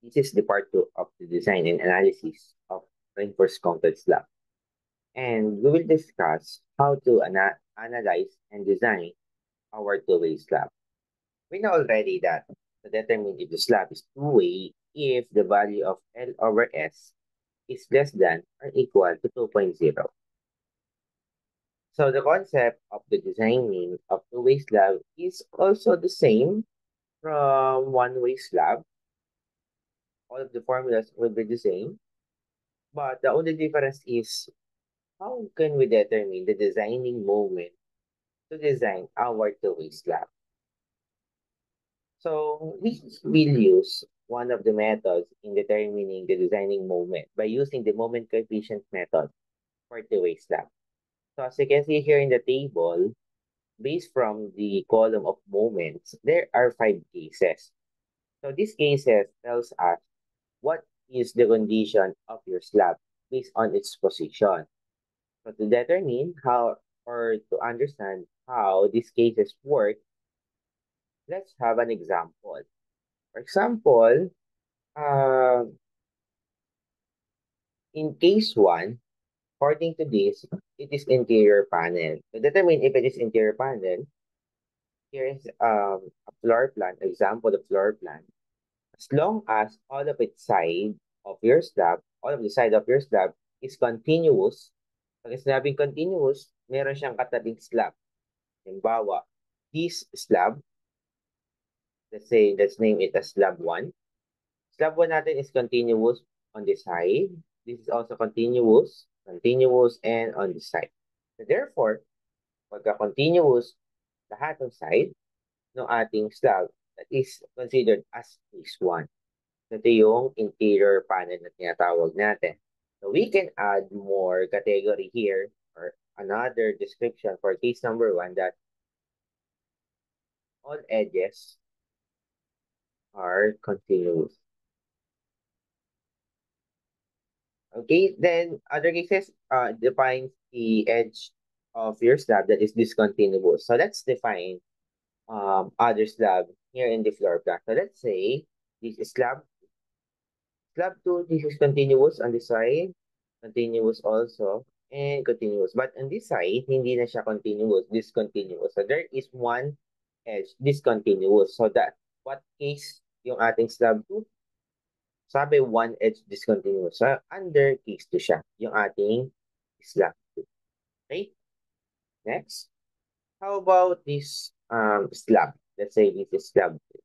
This is the part 2 of the design and analysis of reinforced concrete slab. And we will discuss how to analyze and design our two-way slab. We know already that to determine if the slab is two-way if the value of L over S is less than or equal to 2.0. So the concept of the designing of two-way slab is also the same from one-way slab. All of the formulas will be the same, but the only difference is how can we determine the designing moment to design our two-way slab? So we will use one of the methods in determining the designing moment by using the moment coefficient method for two-way slab. So as you can see here in the table, based from the column of moments, there are 5 cases. So these cases tells us what is the condition of your slab based on its position. So to determine how or to understand how these cases work, let's have an example. For example, uh, in case 1, according to this, it is interior panel. To determine if it is interior panel, here is a floor plan, example of floor plan. As long as all of its side of your slab, all of the side of your slab is continuous, pag sinabing continuous, meron siyang katabing slab. Halimbawa, this slab, let's name it as slab 1. Slab 1 natin is continuous on this side. This is also continuous, and on this side. So therefore, pagka continuous lahat ng side ng ating slab, that is considered as case 1. Ito yung interior panel na tinatawag natin. So we can add more category here or another description for case number 1 that all edges are continuous. Okay, then other cases defines the edge of your slab that is discontinuous. So let's define other slab here in the floor plan. So let's say this is slab 2, this is continuous on this side, continuous also, and continuous. But on this side, hindi na siya continuous, discontinuous. So there is one edge, discontinuous. So that, what case yung ating slab 2? Sabi, one edge discontinuous. So under case 2 siya, yung ating slab 2. Okay? Next. How about this slab? Let's say this is slab 2.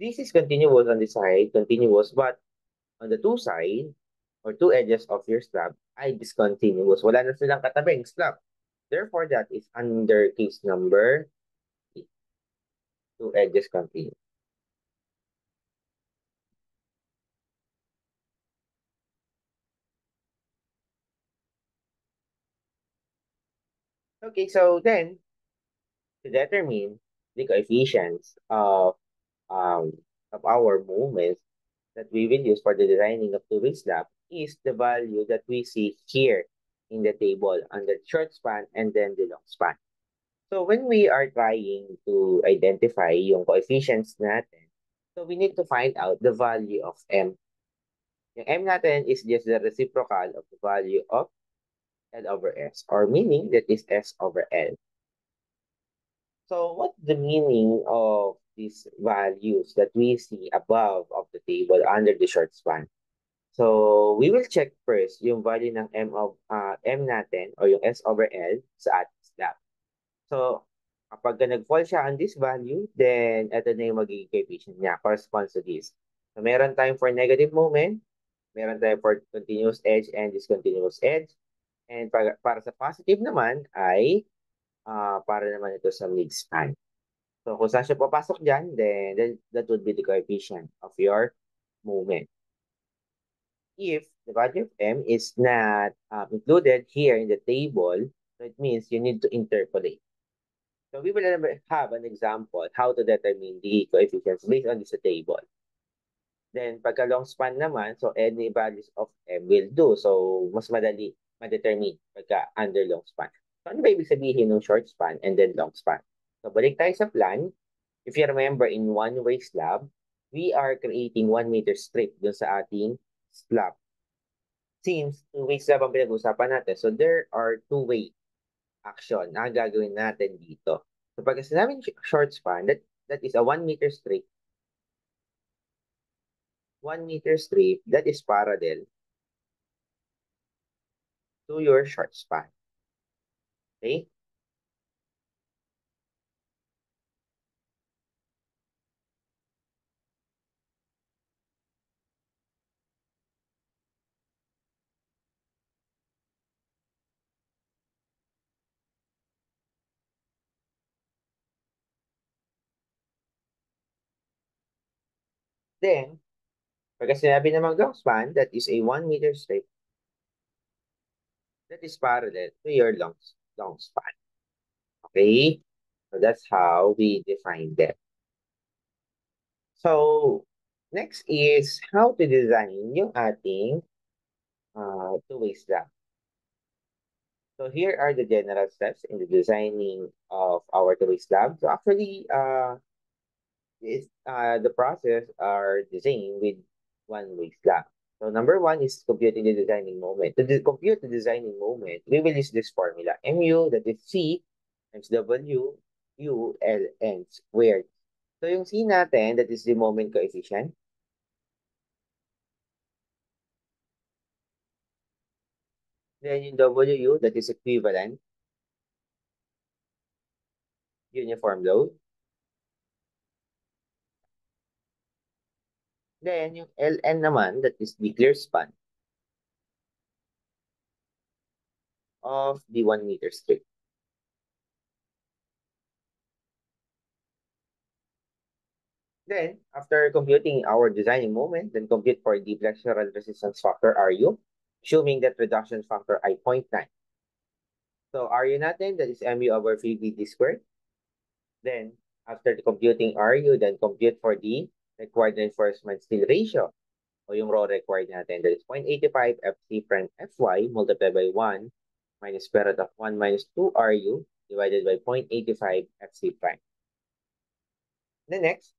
This is continuous on this side, continuous, but on the two side or two edges of your slab ay discontinuous. Wala na silang katabing slab. Therefore, that is under case number 3. Two edges continuous. Okay, so then, to determine the coefficients of our moments that we will use for the designing of two-way slab is the value that we see here in the table under short span and then the long span. So when we are trying to identify yung coefficients natin, so we need to find out the value of M. Yung M natin is just the reciprocal of the value of L over S, or meaning that is S over L. So what's the meaning of these values that we see above of the table under the short span? So we will check first yung value ng M natin or yung S over L sa ating slab. So kapag nag-fall siya on this value, then ito na yung magiging coefficient niya, corresponds to this. So meron tayong for negative moment, meron tayong for continuous edge and discontinuous edge. And para sa positive naman ay para naman ito sa mid-span. So kung saan siya papasok dyan, then that would be the coefficient of your moment. If the value of M is not included here in the table, so it means you need to interpolate. So we will have an example how to determine the coefficients based on this table. Then pagka long span naman, so any values of M will do. So mas madali ma-determine pagka under long span. So ano ba ibig sabihin ng short span and then long span? So balik tayo sa plan. If you remember in one-way slab, we are creating 1 meter strip dun sa ating slab. Since two-way slab ang pinag-usapan natin, so there are two-way action na gagawin natin dito. So pag sinabing short span, that is a 1 meter strip. 1 meter strip that is parallel to your short span. Okay? Then, pag sinabi namang long span, that is a 1 meter strip that is parallel to your long span. Okay? So that's how we define them. So, next is how to design yung ating two-way slab. So here are the general steps in the designing of our two-way slab. So actually, the process are designed with one-way slab. So number one is computing the designing moment. To compute the designing moment, we will use this formula. Mu, that is C, times W, U, L, N squared. So yung C natin, that is the moment coefficient. Then yung WU, that is equivalent uniform load. Then yung LN naman, that is the clear span of the 1 meter strip. Then, after computing our designing moment, then compute for the flexural resistance factor RU, assuming that reduction factor I 0.9. So RU natin, that is MU over 3BT squared. Then, after computing RU, then compute for the required reinforcement steel ratio, o yung raw required natin, that is 0.85 FC prime FY multiplied by 1 minus square root of 1 minus 2 RU divided by 0.85 FC prime. The next,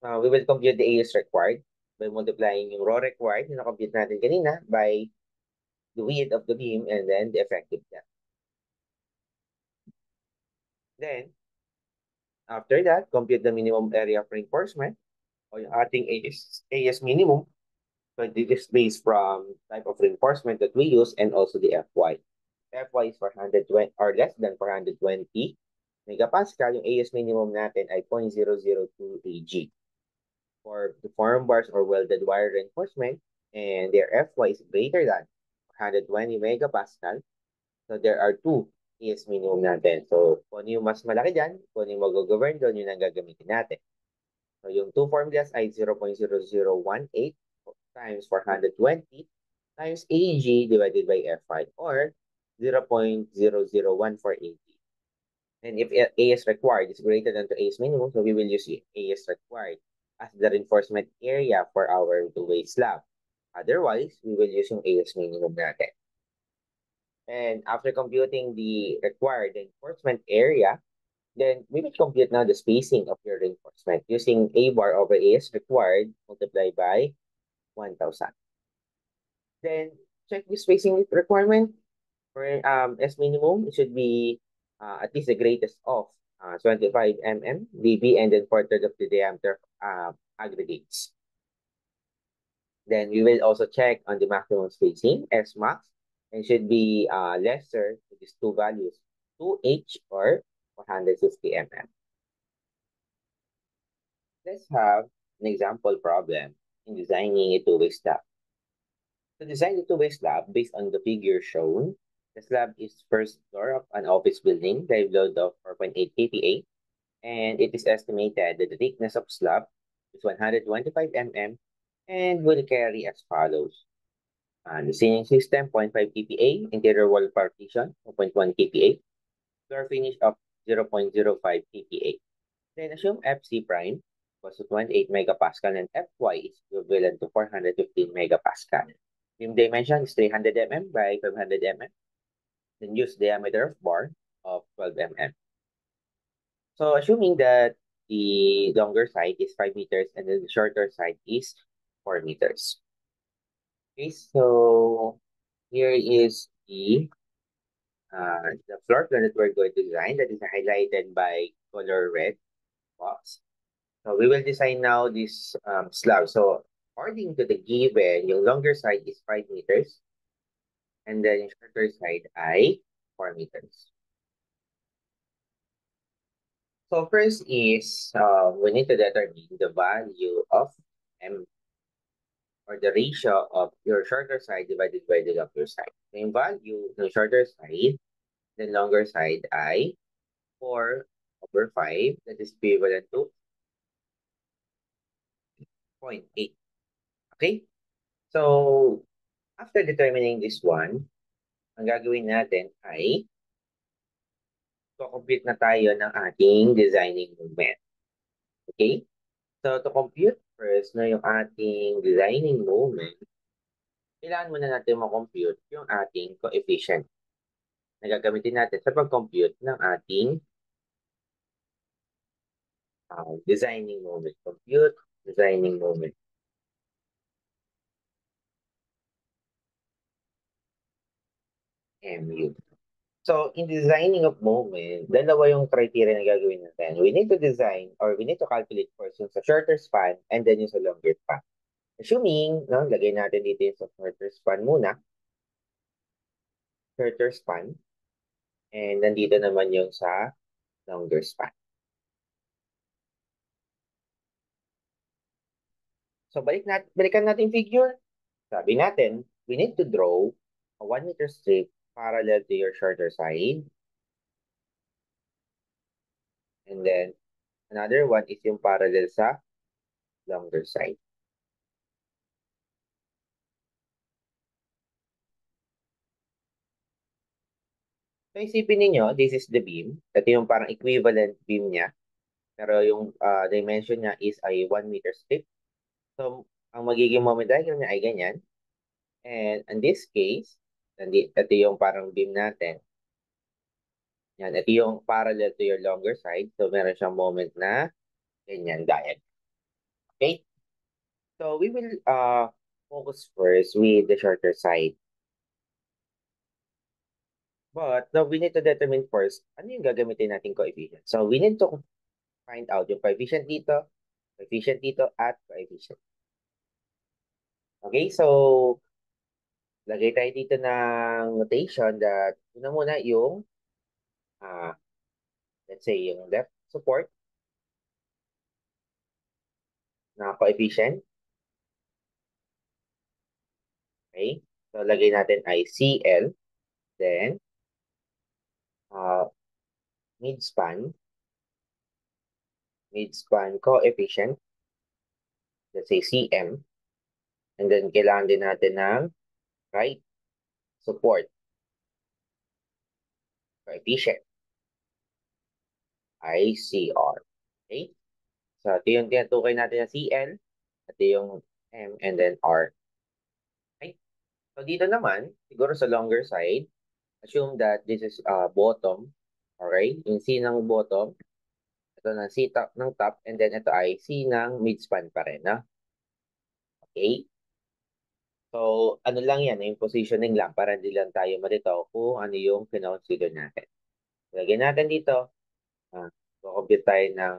we will compute the AS required by multiplying yung raw required na na-compute natin kanina by the width of the beam and then the effective depth. Then, after that, compute the minimum area of reinforcement o yung ating AS minimum. So this is based from type of reinforcement that we use and also the FY. FY is 420 or less than 420 megapascal. Yung AS minimum natin ay 0.002 AG. For the form bars or welded wire reinforcement, and their FY is greater than 120 megapascal. So there are two AS minimum natin. So kung yung mas malaki dyan, kung yung mag-govern doon, yun ang gagamitin natin. So yung two formulas ay 0.0018 times 420 times AG divided by FI or 0.001480. And if AS required is greater than to AS minimum, so we will use AS required as the reinforcement area for our two-way slab. Otherwise, we will use yung AS minimum natin. And after computing the required reinforcement area, then we will compute now the spacing of your reinforcement using A bar over AS required multiplied by 1,000. Then check the spacing requirement for S minimum. It should be at least the greatest of 25 mm dB and then 1/3 of the diameter aggregates. Then we will also check on the maximum spacing, S max, and should be lesser to these two values, 2H or 150 mm. Let's have an example problem in designing a two-way slab. To design the two-way slab based on the figure shown, the slab is first floor of an office building, live load of 4.8 kPa, and it is estimated that the thickness of slab is 125 mm and will carry as follows. The ceiling system, 0.5 kPa, interior wall partition, 0.1 kPa, floor finish of 0.05 kPa. Then assume FC prime was to 28 megapascal and Fy is equivalent to 415 megapascal. Beam dimension is 300 mm by 500 mm. Then use diameter of bar of 12 mm. So assuming that the longer side is 5 meters and then the shorter side is 4 meters. Okay, so here is the floor plan that we're going to design that is highlighted by color red box. So we will design now this slab. So according to the given, yung longer side is 5 meters and then yung shorter side ay 4 meters. So first is we need to determine the value of M or the ratio of your shorter side divided by the longer side. So yung value ng shorter side, the longer side ay 4/5. That is equivalent to 0.8. Okay? So after determining this one, ang gagawin natin ay compute na tayo ng ating designing movement. Okay? So to compute first na yung ating designing moment, kailangan muna natin ma-compute yung ating coefficient na gagamitin natin sa pag-compute ng ating designing moment. Compute designing moment. MU. So, in designing of moment, dalawa yung criteria na gagawin natin. We need to design or we need to calculate first yung sa shorter span and then yung sa longer span. Assuming, no, lagay natin dito yung sa shorter span muna. Shorter span. And nandito naman yung sa longer span. So, balikan natin figure. Sabi natin, we need to draw a 1 meter strip parallel to your shorter side. And then, another one is yung parallel sa longer side. So, isipin ninyo, this is the beam. Ito yung parang equivalent beam niya. Pero yung dimension niya is ay 1 meter strip. So, ang magiging moment diagram niya ay ganyan. And in this case, ito yung parang beam natin. Yan, ito yung parallel to your longer side. So, meron siyang moment na ganyan diagram. Okay? So, we will focus first with the shorter side. But now we need to determine first, ano yung gagamitin nating coefficient. So, we need to find out yung coefficient dito, at coefficient. Okay, so lagay tayo dito ng notation that una muna yung let's say yung left support na coefficient. Okay, so lagay natin ay CL, then mid-span coefficient, let's say CM, and then kailangan din natin ng right support coefficient, ICR. Okay? So, ito yung tinutukoy natin na CL, ito yung M, and then R. Okay? So, dito naman, siguro sa longer side, assume that this is bottom. Okay? Yung C ng bottom, ito ng C top, ng top, and then ito ay C ng midspan pa rin. No? Okay? So, ano lang yan, yung positioning lang para hindi lang tayo malito kung ano yung kinonsider natin. Lagyan natin dito, compute tayo ng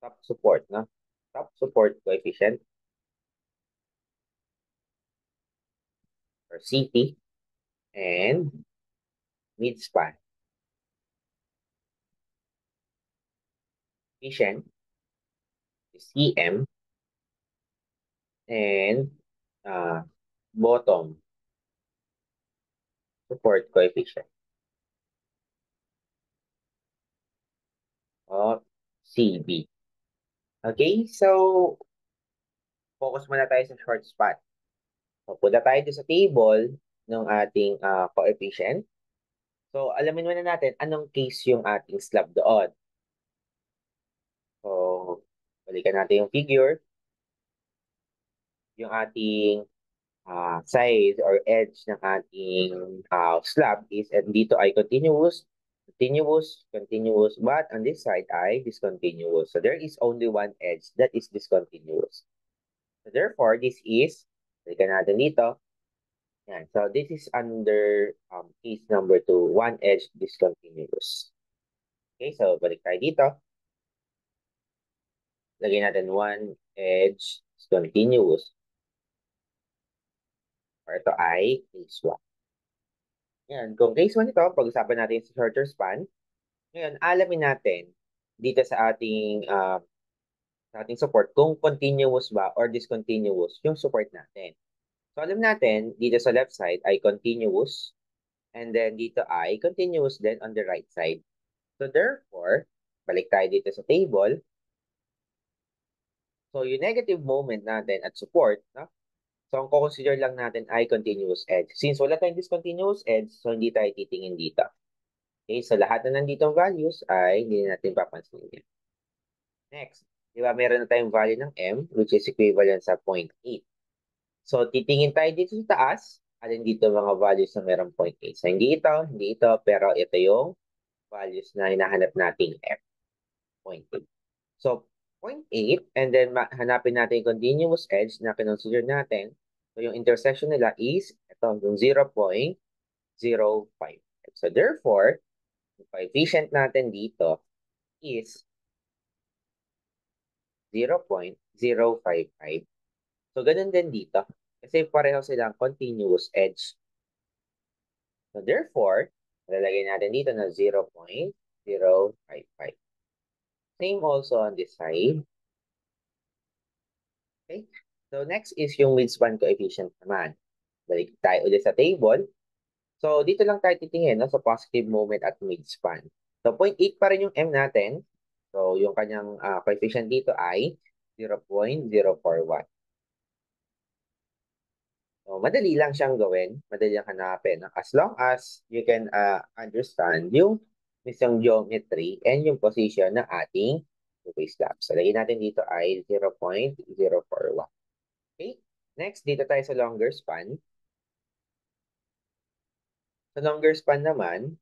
top support, no? Top support coefficient or CT and midspan coefficient is CM and bottom support coefficient of CB. Okay, so focus muna tayo sa short span. So, punta tayo sa table ng ating coefficient. So, alamin muna natin anong case yung ating slab doon. So, balikan natin yung figure. Yung ating size or edge ng ating slab is, and dito ay continuous, continuous, continuous, but on this side ay discontinuous. So there is only one edge that is discontinuous. So therefore, this is, balikan natin dito. Yan. So this is under case number 2, one edge discontinuous. Okay, so balik tayo dito. Lagyan natin one edge discontinuous. Or ito ay case 1. Yan. Kung case 1 ito, pag-usapan natin sa shorter span. Ngayon, alamin natin dito sa ating support kung continuous ba or discontinuous yung support natin. So, alam natin, dito sa left side ay continuous, and then dito ay continuous din on the right side. So, therefore, balik tayo dito sa table. So, yung negative moment natin at support, no? So, ang consider lang natin ay continuous edge. Since wala tayong discontinuous edge, so hindi tayo titingin dito. Okay, so lahat na nandito values ay hindi natin papansinin. Next, di ba meron na tayong value ng M, which is equivalent sa 0.8. So, titingin tayo dito sa taas. Alin dito mga values na meron 0.8. So, hindi ito, pero ito yung values na hinahanap nating F, 0.8. So, 0.8, and then hanapin natin yung continuous edge na kinonsider natin. So, yung intersection nila is, ito, yung 0.05. So, therefore, yung coefficient natin dito is 0.055. So, ganun din dito. Kasi pareho silang continuous edge. So, therefore, lalagay natin dito na 0.055. Same also on this side. Okay? So, next is yung midspan coefficient naman. Balik tayo ulit sa table. So, dito lang tayo titingin no, sa positive moment at midspan. So, 0.8 pa rin yung M natin. So, yung kanyang coefficient dito ay 0.041. So, madali lang siyang gawin. Madali lang hanapin. As long as you can understand yung mismong geometry and yung position ng ating two-phase slab. So, lagyan natin dito ay 0.041. Okay? Next, dito tayo sa longer span. Sa longer span naman,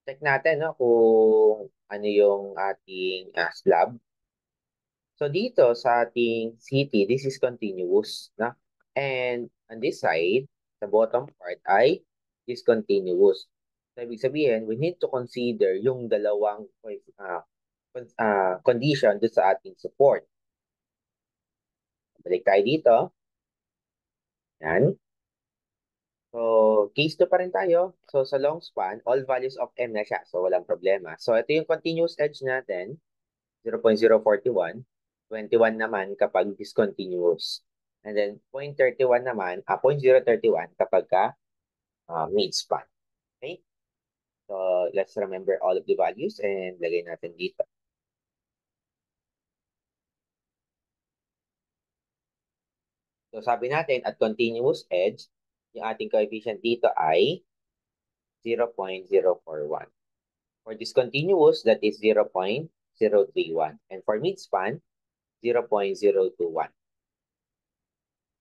check natin no, kung ano yung ating slab. So dito sa ating city, this is continuous. Na? And on this side, sa bottom part ay discontinuous. So ibig sabihin, we need to consider yung dalawang condition doon sa ating support. Balik tayo dito. Yan. So, case 2 pa rin tayo. So, sa long span, all values of M na siya. So, walang problema. So, ito yung continuous edge natin, 0.041. 21 naman kapag discontinuous. And then, 0.31 naman, 0.031 kapag mid-span. Okay? So, let's remember all of the values and lagay natin dito. So, sabi natin, at continuous edge, yung ating coefficient dito ay 0.041. For discontinuous, that is 0.031. And for mid-span, 0.021.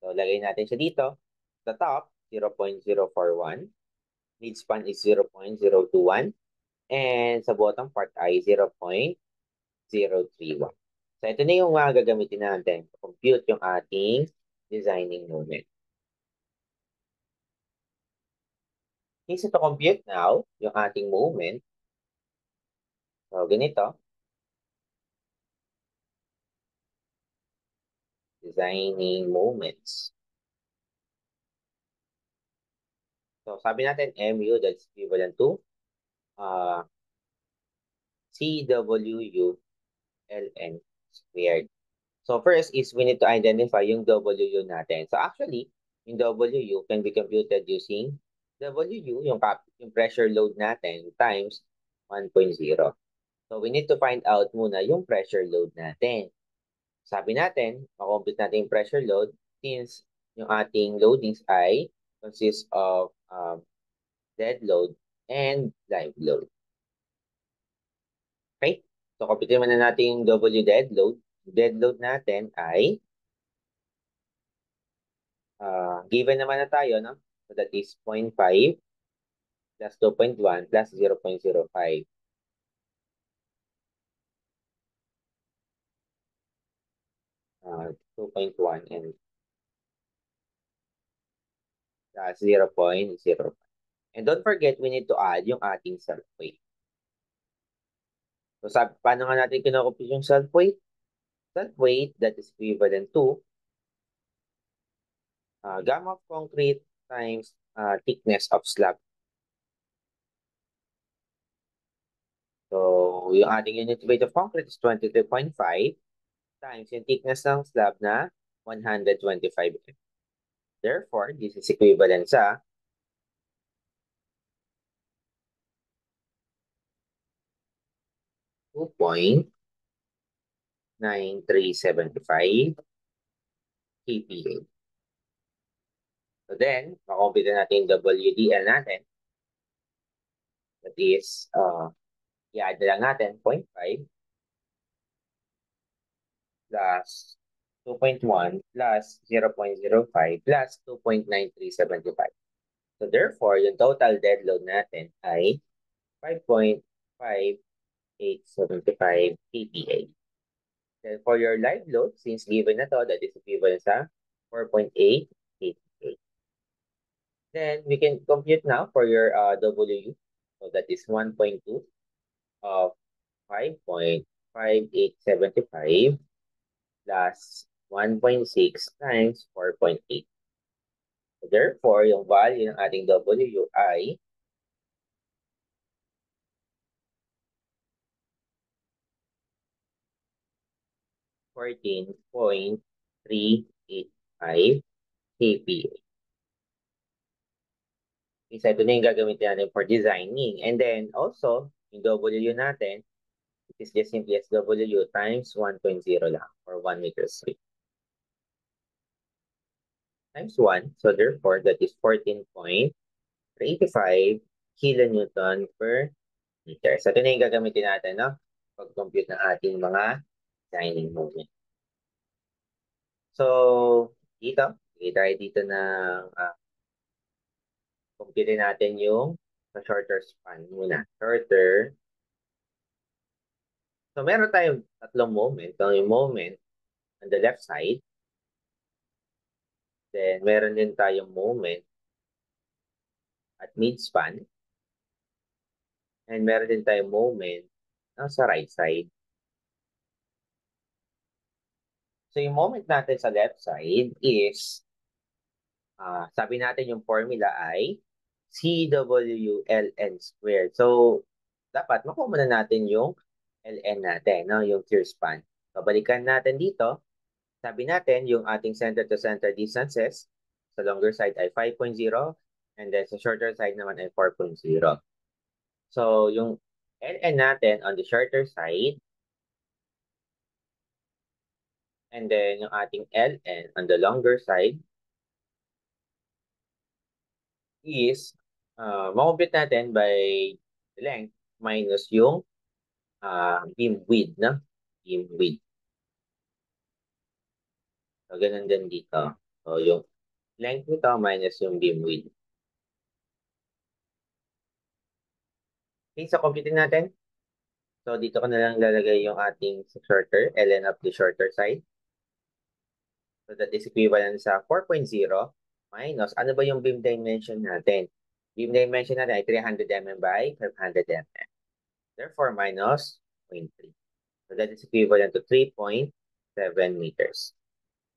So, lagay natin siya dito. Sa top, 0.041. Mid-span is 0.021. And sa bottom part ay 0.031. So, ito na yung gagamitin natin to compute yung ating designing moment. Easy to compute now, yung ating moment. So, ganito. Designing moments. So, sabi natin MU, that's equivalent to CWU squared. So, first is we need to identify yung WU natin. So, actually, yung WU can be computed using WU, yung pressure load natin, times 1.0. So, we need to find out muna yung pressure load natin. Sabi natin, makompute natin yung pressure load since yung ating loadings ay consists of dead load and live load. Okay? So, compute naman na natin yung W dead load. Dead load natin ay given naman na tayo, no? So, that is 0.5 plus 2.1 plus 0.05. Uh, 2.1 and plus 0.05. And don't forget, we need to add yung ating self-weight. So, paano nga natin kinocompute yung self-weight? Self-weight, that is equivalent to gamma of concrete times thickness of slab. So, yung ating unit weight of concrete is 23.5 times yung thickness ng slab na 125 mm. Therefore, this is equivalent sa 2.9375 kPa. So then, makompute natin yung WDL natin. That is, i-add lang natin 0.5 plus 2.1 plus 0.05 plus 2.9375. So therefore, yung total dead load natin ay 5.5875 kPa. Then for your live load, since given na to, that is equivalent sa 4.8 kPa. Then we can compute now for your WU. So that is 1.2 of 5.5875 plus 1.6 times 4.8. So therefore, yung value ng ating WU ay 14.385 kPa. Isa ito na yung gagamitin natin for designing. And then also, yung W natin, it is just simply as W times 1.0 lang or 1 meter square. Times 1. So therefore, that is 14.385 kilonewton per meter. So ito na yung gagamitin natin, no? Pag-compute ng ating mga designing moment. So, dito, i-try dito ng compute natin yung sa shorter span muna. Shorter. So, meron tayong tatlong moment. So, yung moment on the left side. Then, meron din tayong moment at mid-span. And meron din tayong moment sa right side. So, yung moment natin sa left side is, sabi natin yung formula ay CWLN squared. So, dapat makuha muna natin yung LN natin, no? Yung shear span. So, balikan natin dito. Sabi natin, yung ating center-to-center distances sa longer side ay 5.0 and then sa shorter side naman ay 4.0. So, yung LN natin on the shorter side and then yung ating LN on the longer side is makompute natin by length minus yung beam width, no? Beam width. So, ganun din dito. So, yung length nito minus yung beam width. Okay, so computing natin. So, dito ko na lang lalagay yung ating shorter, ln of the shorter side. So, that is equivalent sa 4.0 minus, ano ba yung beam dimension natin? Beam dimension natin ay 300 mm by 500 mm. Therefore, minus 0.3. So, that is equivalent to 3.7 meters.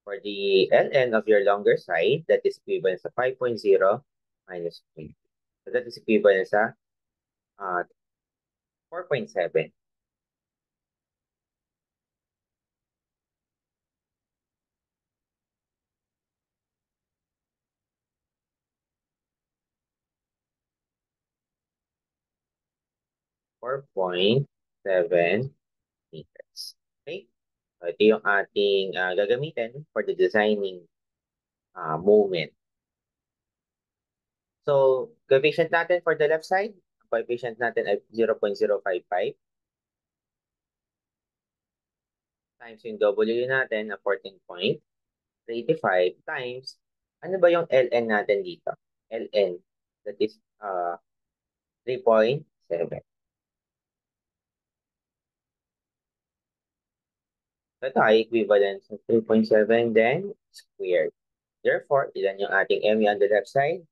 For the ln of your longer side, that is equivalent sa 5.0 minus 0.3. So, that is equivalent sa 4.7. 4.7 meters. Okay? So, ito yung ating gagamitin for the designing moment. So, coefficient natin for the left side, coefficient natin ay 0.055 times yung W natin na 14.385 times, ano ba yung LN natin dito? LN, that is 3.7. So ito ay equivalent sa 3.7, then squared. Therefore, ilan yung ating MU on the left side?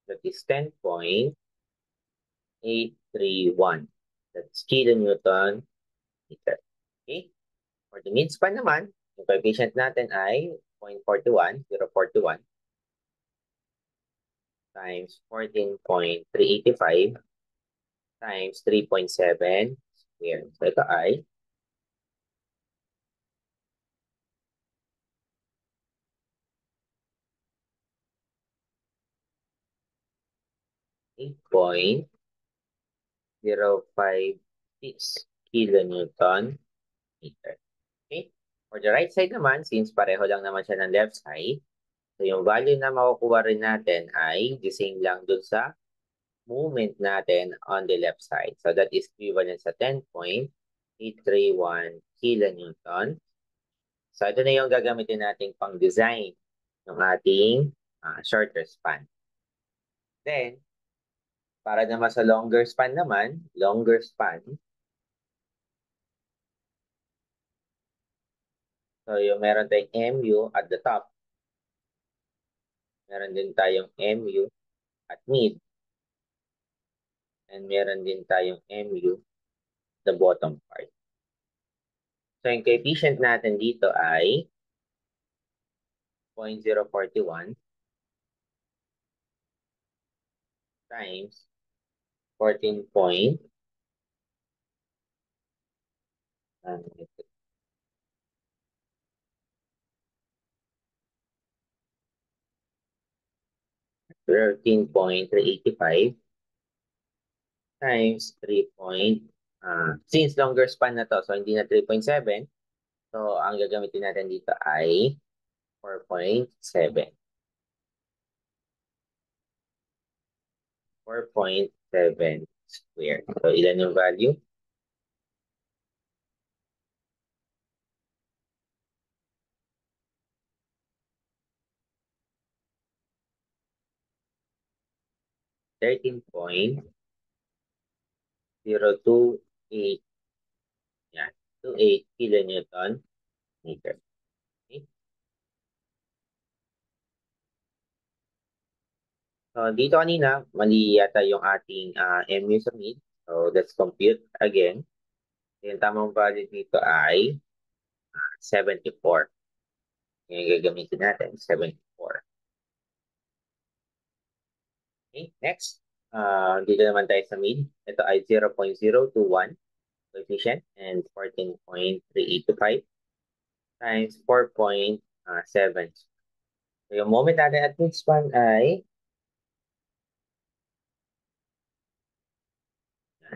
That is 10.831. That's kilonewton meter. Okay? For the midspan naman, yung coefficient natin ay 0.41, 0.41 times 14.385 times 3.7 squared. So ito ay 8.056 kilonewton meter. Okay? For the right side naman, since pareho lang naman siya ng left side, so yung value na makukuha rin natin ay the same lang dun sa movement natin on the left side. So that is equivalent sa 10.831 kilonewton. So ito na yung gagamitin nating pang-design ng ating shorter span. Then, para naman sa longer span naman, longer span, so yung meron tayong MU at the top. Meron din tayong MU at mid. And meron din tayong MU the bottom part. So yung coefficient natin dito ay 0.041 times 14.13 13.385 times 3 since longer span na to, so hindi na 3.7, so ang gagamitin natin dito ay 4.7. 4.7 squared. So ilan yung value? 13.028. Yan. 28 kilonewton meter. Okay. So, dito kanina, mali yata yung ating MU sa mid. So, let's compute again. Yung tamang value dito ay 74. Yung gagamitin natin, 74. Okay, next. Dito naman tayo sa mid. Ito ay 0.021 coefficient and 14.385 times 4.7. So, yung moment natin at midspan ay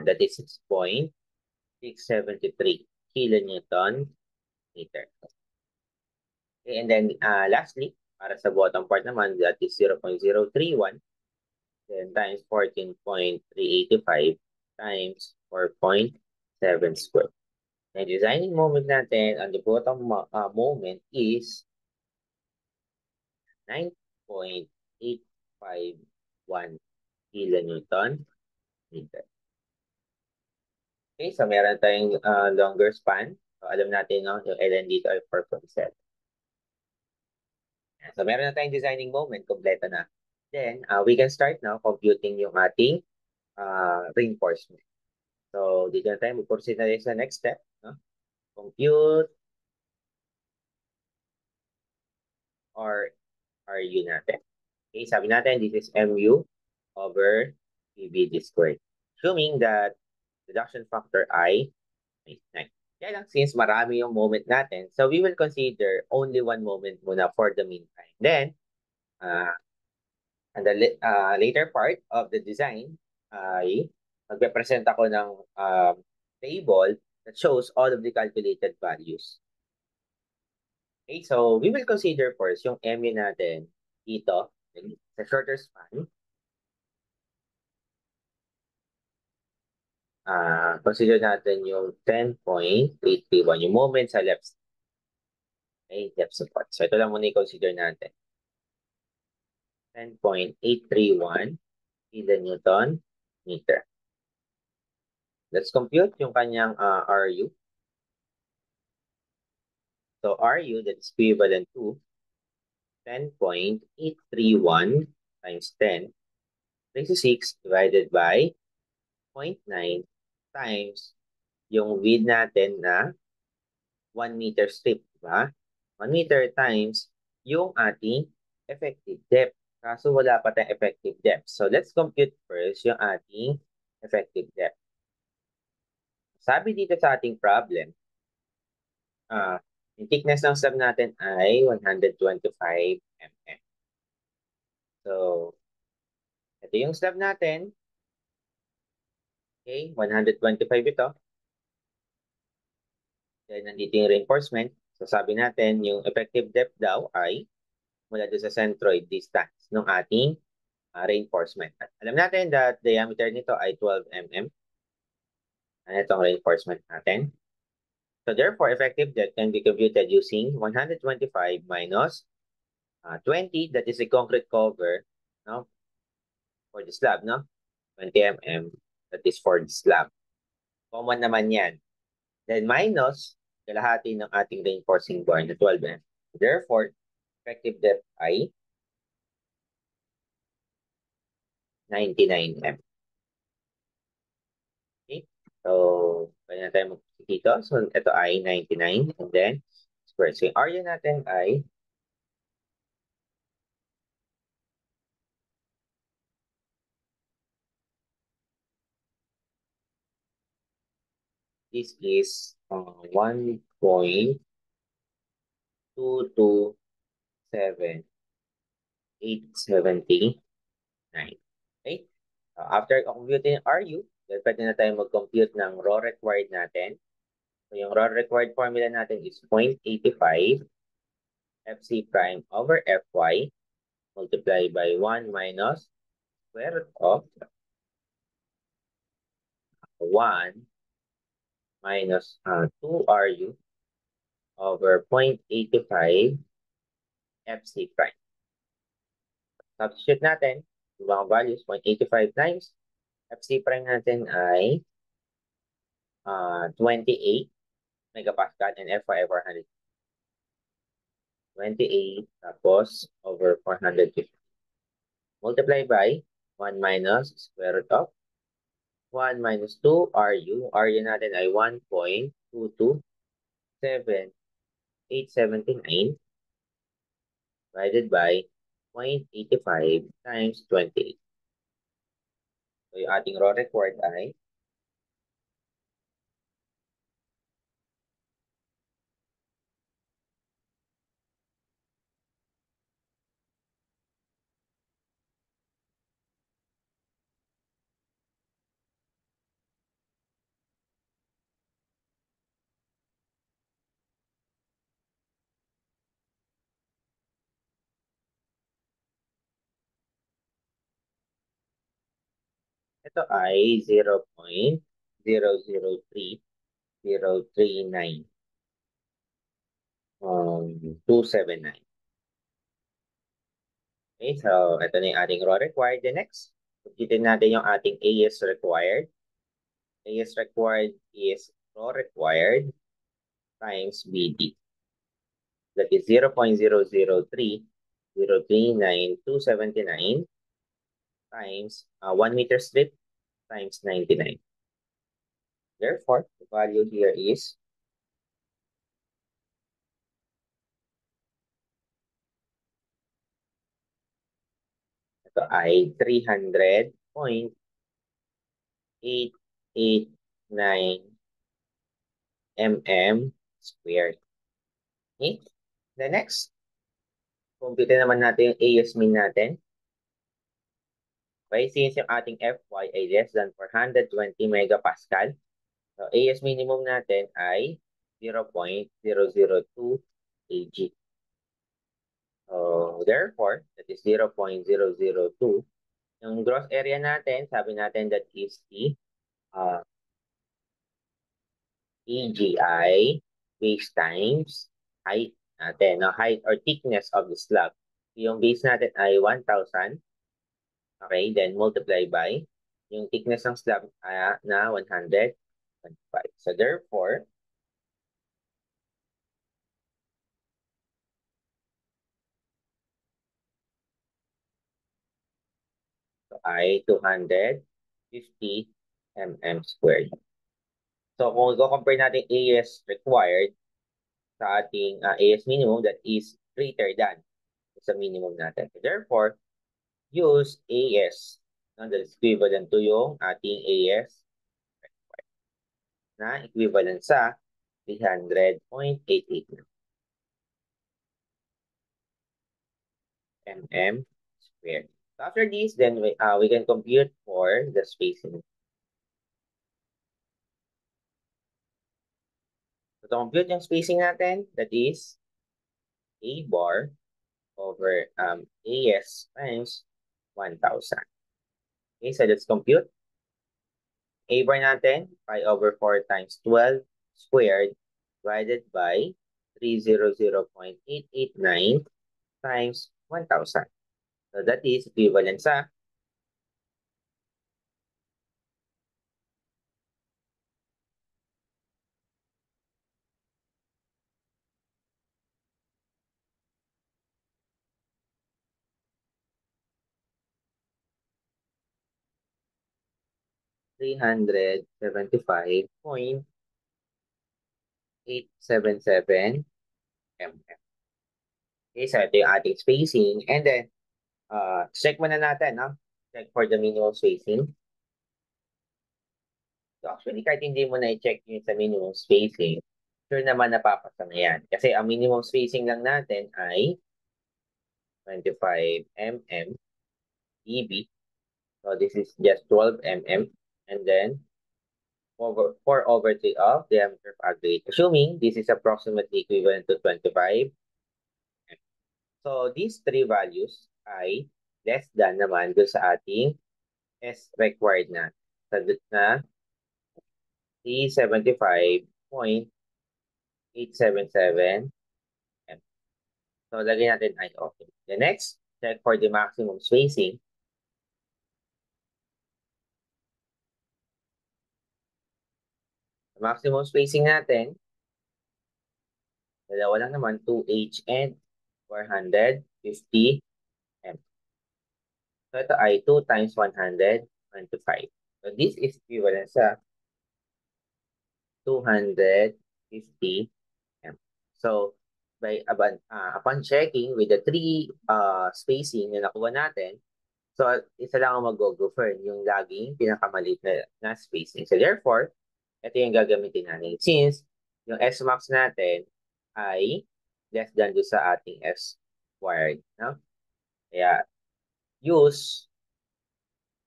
that is 6.673 kilonewton meter. Okay, and then lastly, para sa bottom part naman, that is 0.031, then times 14.385 times 4.7 squared. The designing moment natin on the bottom moment is 9.851 kilonewton meter. Okay, so meron tayong longer span. So alam natin, no, yung LN dito ay 4.7. So meron na tayong designing moment, kompleto na. Then, we can start now computing yung ating reinforcement. So, dito na tayo mag-proceed na sa next step. No? Compute or RU natin. Okay, sabi natin, this is MU over PBD squared. Assuming that reduction factor I is 9. Kaya lang, since marami yung moment natin, so we will consider only one moment muna for the meantime. Then, and the later part of the design ay magpe-present ako ng table that shows all of the calculated values. Okay, so we will consider first yung MU natin dito sa shorter span. Consider natin yung 10.831, yung moment sa left. Okay, depth support. So ito lang muna i-consider natin. 10.831 kilonewton meter. Let's compute yung kanyang RU. So RU, that's equivalent to 10.831 times 10 raised to 6 divided by 0.9 times yung width natin na 1 meter strip, diba? 1 meter times yung ating effective depth. Kaso wala pa tayong effective depth. So let's compute first yung ating effective depth. Sabi dito sa ating problem, yung thickness ng slab natin ay 125 mm. So, ito yung slab natin. Okay, 125 ito. Then, nandito yung reinforcement. So, sabi natin, yung effective depth daw ay mula doon sa centroid distance ng ating reinforcement. At alam natin that diameter nito ay 12 mm. Ano itong reinforcement natin? So, therefore, effective depth can be computed using 125 minus 20, that is a concrete cover, no? For the slab, no? 20 mm, that is for the slab. Common naman yan. Then minus kalahati ng ating reinforcing bar na 12 mm. Therefore, effective depth ay 99 mm. Okay? So, pwede na tayo mag-put dito. So, ito ay 99 and then square. So, yung area natin ay this is 1.227879. Okay? After computing RU, then pwede na tayo mag-compute ng raw required natin. So, yung raw required formula natin is 0.85 FC prime over Fy multiplied by 1 minus square root of 1 minus 2RU over 0.85 FC prime. Substitute natin yung mga values, 0.85 times FC prime natin ay 28 megapascal and Fy 400. 28 tapos over 450. Multiply by 1 minus square root of 1 minus 2 RU. RU natin ay 1.227879 divided by 0.85 times 28. So yung ating raw required ay ito ay 0.003039 279. Okay, so ito na yung ating raw required. The next, pagkitin natin yung ating AS required. AS required is raw required times BD. That is 0.003039,279 times 1 meter strip times 99. Therefore, the value here is ito ay 300.889 mm squared. Okay? The next, compute naman natin yung AS min natin. Okay, since yung ating Fy ay less than 420 megapascal, so AS minimum natin ay 0.002 kg. So, therefore, that is 0.002. Yung gross area natin, sabi natin that is the AGI base times height. natin, no? Height or thickness of the slab. Yung base natin ay 1,000. Okay, then multiply by yung thickness ng slab na 125. So therefore, ay 250 mm squared. So kung i-compare natin AS required sa ating AS minimum, that is greater than sa minimum natin. So therefore, use AS. No, that is equivalent to yung ating AS na equivalent sa 300.88 mm squared. So after this, then we can compute for the spacing. So to compute yung spacing natin, that is A bar over AS times 1,000. Okay, so let's compute. A bar natin, pi over 4 times 12 squared divided by 300.889 times 1,000. So that is equivalent sa 375.877 mm. Okay, so ito yung ating spacing. And then, check muna natin, no? Check for the minimum spacing. So actually, kahit hindi mo na-check yung sa minimum spacing, sure naman napapasa na yan. Kasi ang minimum spacing lang natin ay 25 mm EB. So this is just 12 mm. And then, 4 over 3 of diameter of aggregate. Assuming this is approximately equivalent to 25. So these three values ay less than naman doon sa ating S required na. Sa na 375.877 m. So lagyan natin ay okay. The next, check for the maximum spacing. The maximum spacing natin, dalawa lang naman, 2H and 450 m. So ito ay 2 times 125. So this is equivalent sa 250 m. So upon checking with the three spacing na nakuha natin, so isa lang ang mag-go-firm, yung laging pinakamaliit na spacing. So therefore, ito yung gagamitin natin. Since yung S-max natin ay less than do sa ating S squared. No? Kaya use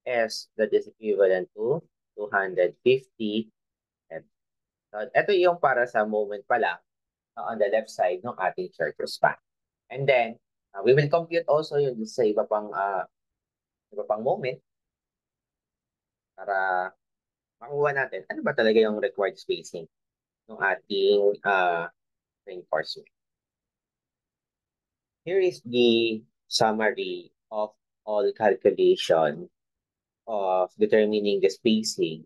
S that is equivalent to 250 m. So ito yung para sa moment pa lang on the left side ng ating circle span. And then, we will compute also yung sa iba pang moment para makuha natin ano ba talaga yung required spacing ng ating reinforcement. Here is the summary of all calculation of determining the spacing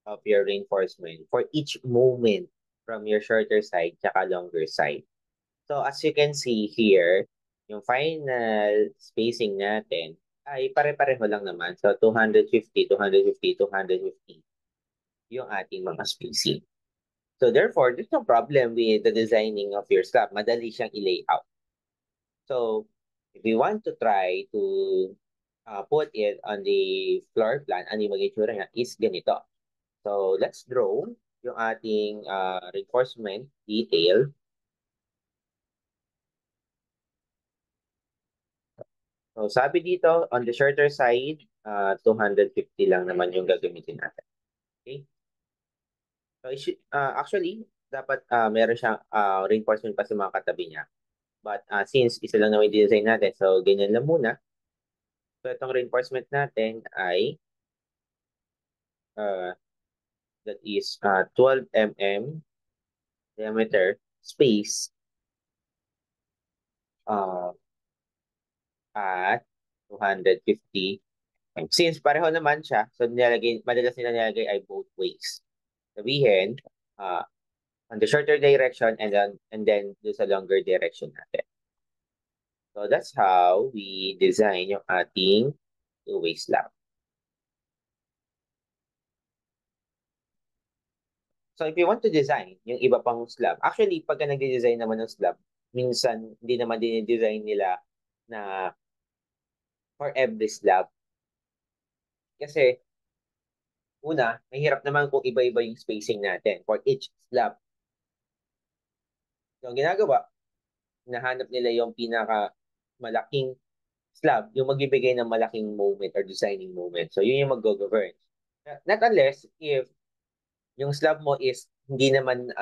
of your reinforcement for each moment from your shorter side tsaka longer side. So as you can see here, yung final spacing natin ay pare-pareho lang naman. So 250, 250, 250 yung ating mga spacing. So therefore, there's no problem with the designing of your slab. Madali siyang i-layout. So if you want to try to put it on the floor plan, ano yung mag-itsura niya is ganito. So let's draw yung ating reinforcement detail. So sabi dito, on the shorter side, 250 lang naman yung gagamitin natin. Okay? So actually, dapat meron siyang reinforcement pa sa mga katabi niya. But since isa lang naman yung design natin, so ganyan lang muna. So itong reinforcement natin ay that is 12 mm diameter space uh, at 250. Since pareho naman siya, so madalas nila nilalagay ay both ways. Sabihin, uh, on the shorter direction and then do sa longer direction natin. So that's how we design yung ating two-way slab. So if you want to design yung iba pang slab, actually pagka nagde-design naman ng slab, minsan hindi naman din-design nila na for every slab. Kasi una, mahirap naman kung iba-iba yung spacing natin for each slab. So ang ginagawa, hinahanap nila yung pinaka malaking slab, yung magbibigay ng malaking moment or designing moment. So yun yung mag-govern. Not unless if yung slab mo is hindi naman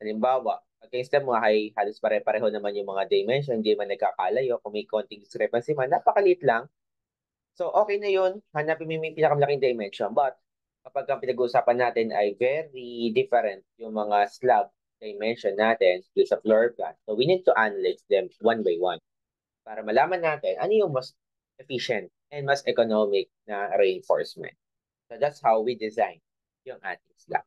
halimbawa, pagka yung slab mo ay halos pare-pareho naman yung mga dimension, hindi man nagkakalayo, kung may konting discrepancy man, napakaliit lang. So, okay na yun. Hanapin mo yung pinakamalaking dimension. But, kapag ang pinag-uusapan natin ay very different yung mga slab dimension natin sa floor plan. So, we need to analyze them one by one para malaman natin ano yung mas efficient and mas economic na reinforcement. So, that's how we design yung ating slab.